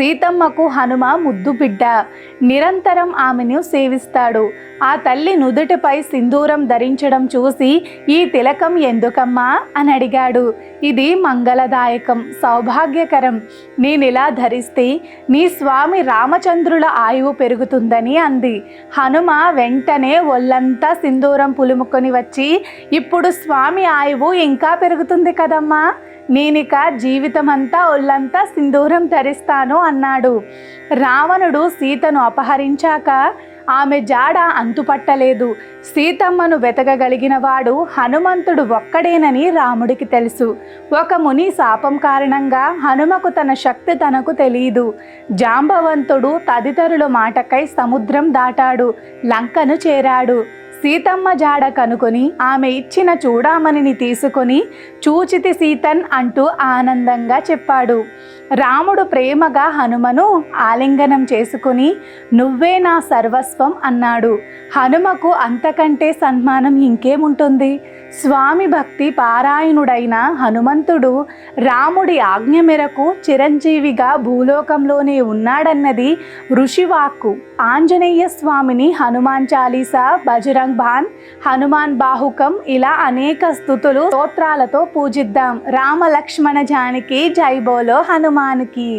సీతమ్మకు హనుమ ముద్దు బిడ్డ. నిరంతరం ఆమెను సేవిస్తాడు. ఆ తల్లి నుదుటిపై సింధూరం ధరించడం చూసి, ఈ తిలకం ఎందుకమ్మా అని అడిగాడు. ఇది మంగళదాయకం, సౌభాగ్యకరం. నేనిలా ధరిస్తే నీ స్వామి రామచంద్రుల ఆయువు పెరుగుతుందని అంది. హనుమ వెంటనే ఒళ్ళంతా సింధూరం పులుముకొని వచ్చి, ఇప్పుడు స్వామి ఆయువు ఇంకా పెరుగుతుంది కదమ్మా, నేనిక జీవితమంతా ఒళ్ళంతా సింధూరం ధరిస్తాను అన్నాడు. రావణుడు సీతను అపహరించాక ఆమె జాడ అంతుపట్టలేదు. సీతమ్మను వెతకగలిగిన వాడు హనుమంతుడు ఒక్కడేనని రాముడికి తెలుసు. ఒక ముని శాపం కారణంగా హనుమకు తన శక్తి తనకు తెలియదు. జాంబవంతుడు తదితరుల మాటకై సముద్రం దాటాడు, లంకను చేరాడు. సీతమ్మ జాడ కనుకొని ఆమె ఇచ్చిన చూడామణిని తీసుకొని, చూచితి సీతన్ అంటూ ఆనందంగా చెప్పాడు. రాముడు ప్రేమగా హనుమను ఆలింగనం చేసుకుని, నువ్వే నా సర్వస్వం అన్నాడు. హనుమకు అంతకంటే సన్మానం ఇంకేముంటుంది? స్వామి భక్తి పారాయణుడైన హనుమంతుడు రాముడి ఆజ్ఞ మేరకు చిరంజీవిగా భూలోకంలోనే ఉన్నాడన్నది ఋషివాక్కు. ఆంజనేయ స్వామిని హనుమాన్ చాలీసా, బజరంగ్ బాన్, హనుమాన్ బాహుకం ఇలా అనేక స్తుతులు స్తోత్రాలతో పూజిద్దాం. రామ లక్ష్మణ జానకి జై బోలో హనుమాన్కి.